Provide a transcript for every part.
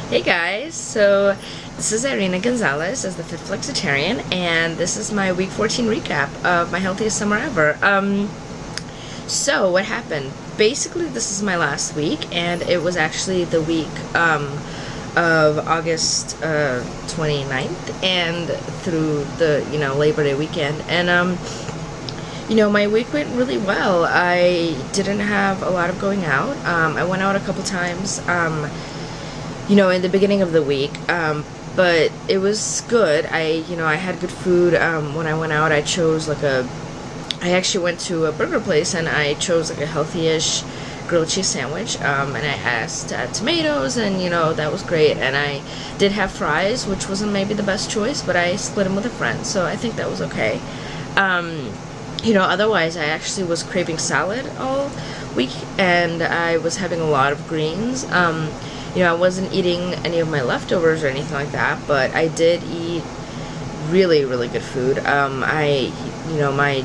Hey guys, so this is Irina Gonzalez as the Fit Flexitarian, and this is my week 14 recap of my healthiest summer ever. So what happened? Basically, this is my last week, and it was actually the week of August 29th and through the Labor Day weekend, and my week went really well. I didn't have a lot of going out. I went out a couple times. In the beginning of the week, but it was good. I had good food. When I went out, I actually went to a burger place, and I chose like a healthy-ish grilled cheese sandwich, and I asked to add tomatoes, and that was great. And I did have fries, which wasn't maybe the best choice, but I split them with a friend, so I think that was okay. Otherwise, I actually was craving salad all week, and I was having a lot of greens. I wasn't eating any of my leftovers or anything like that, but I did eat really, really good food. My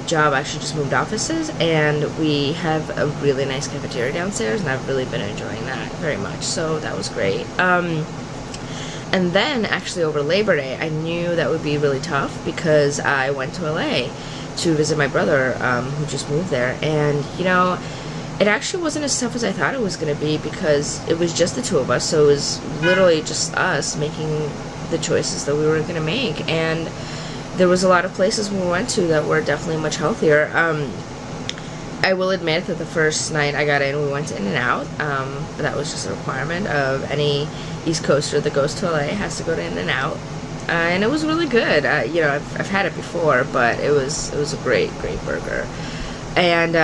job actually just moved offices, and we have a really nice cafeteria downstairs, and I've really been enjoying that very much, so that was great. And then, actually, over Labor Day, I knew that would be really tough because I went to LA to visit my brother, who just moved there, and, it actually wasn't as tough as I thought it was going to be because it was just the two of us, so it was literally just us making the choices that we were going to make, and there was a lot of places we went to that were definitely much healthier. I will admit that the first night I got in, we went to In-N-Out, but that was just a requirement of any East Coaster that goes to LA has to go to In-N-Out, and it was really good. I've had it before, but it was a great burger, and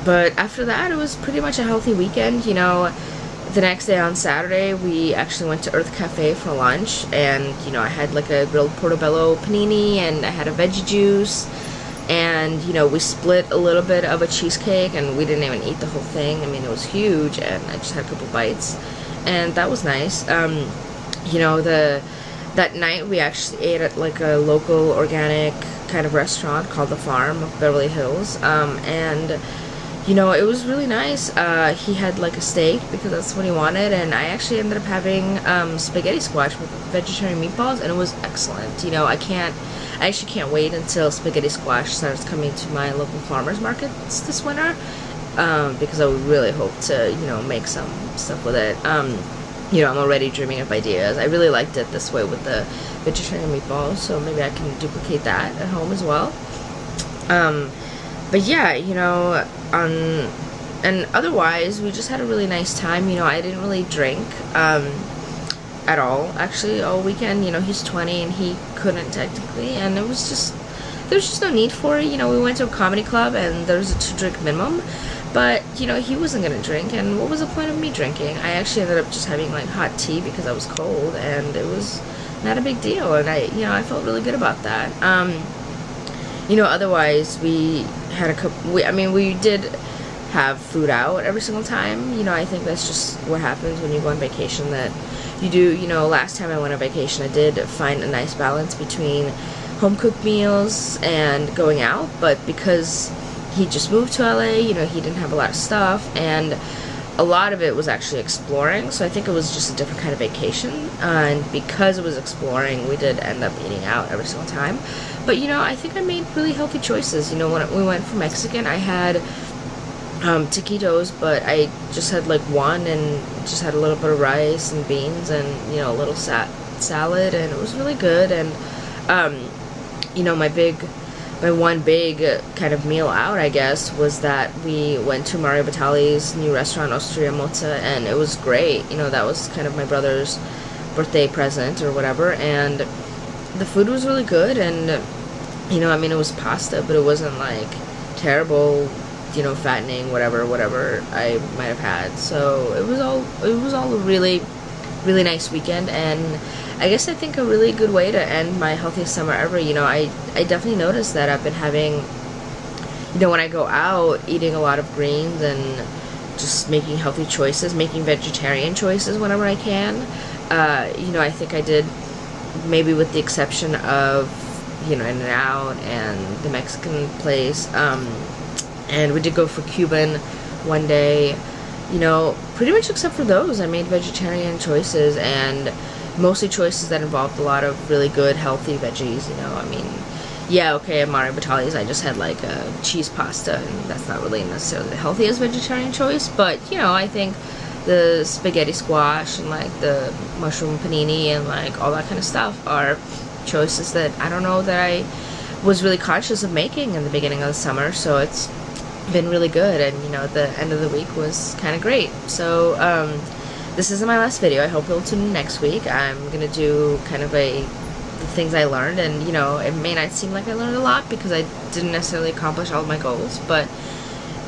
but after that, it was pretty much a healthy weekend. The next day on Saturday, we actually went to Earth Cafe for lunch, and, I had like a grilled portobello panini, and I had a veggie juice, and, we split a little bit of a cheesecake, and we didn't even eat the whole thing. I mean, it was huge, and I just had a couple bites, and that was nice. That night, we actually ate at like a local organic kind of restaurant called The Farm of Beverly Hills, and it was really nice. He had like a steak because that's what he wanted, and I actually ended up having spaghetti squash with vegetarian meatballs, and it was excellent. I actually can't wait until spaghetti squash starts coming to my local farmers markets this winter, because I would really hope to, make some stuff with it. I'm already dreaming of ideas. I really liked it this way with the vegetarian meatballs, so maybe I can duplicate that at home as well. But yeah, and otherwise, we just had a really nice time. I didn't really drink at all, actually, all weekend. He's 20 and he couldn't technically, and there was just no need for it. We went to a comedy club and there was a 2-drink minimum, but, he wasn't going to drink, and what was the point of me drinking? I actually ended up just having, like, hot tea because I was cold, and it was not a big deal, and I felt really good about that. Otherwise, we had we did have food out every single time. I think that's just what happens when you go on vacation, that you do, last time I went on vacation, I did find a nice balance between home-cooked meals and going out, but because he just moved to LA, he didn't have a lot of stuff, and a lot of it was actually exploring, so I think it was just a different kind of vacation, and because it was exploring, we did end up eating out every single time. But, I think I made really healthy choices. When we went for Mexican, I had taquitos, but I just had like one, and just had a little bit of rice and beans, and, a little salad, and it was really good. And, my one big kind of meal out, I guess, was that we went to Mario Batali's new restaurant, Osteria Mozza, and it was great. That was kind of my brother's birthday present or whatever, and the food was really good, and, it was pasta, but it wasn't, like, terrible, fattening, whatever I might have had. So it was all a really, really nice weekend, and I guess I think a really good way to end my healthiest summer ever. I definitely noticed that I've been having, when I go out, eating a lot of greens and just making healthy choices, making vegetarian choices whenever I can. I think I did, maybe with the exception of, In-N-Out and the Mexican place, and we did go for Cuban one day, pretty much except for those, I made vegetarian choices, and mostly choices that involved a lot of really good, healthy veggies. I mean, yeah, okay, at Mario Batali's I just had like a cheese pasta, and that's not really necessarily the healthiest vegetarian choice, but I think the spaghetti squash and like the mushroom panini and like all that kind of stuff are choices that I don't know that I was really conscious of making in the beginning of the summer, so it's been really good, and the end of the week was kind of great. So this isn't my last video. I hope you'll tune in next week. I'm gonna do kind of the things I learned, and it may not seem like I learned a lot because I didn't necessarily accomplish all of my goals, but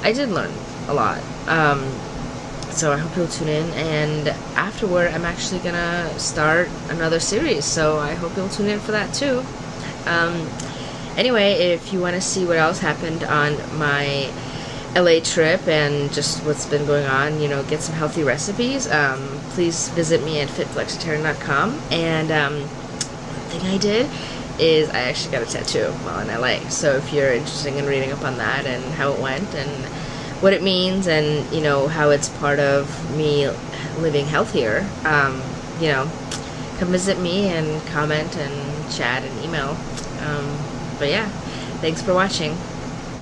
I did learn a lot. So I hope you'll tune in, and afterward I'm actually gonna start another series, so I hope you'll tune in for that too. Anyway, if you want to see what else happened on my LA trip and just what's been going on, get some healthy recipes, please visit me at fitflexitarian.com. And one thing I did is I actually got a tattoo while in LA, so if you're interested in reading up on that and how it went and what it means, and how it's part of me living healthier, come visit me and comment and chat and email. But yeah, thanks for watching.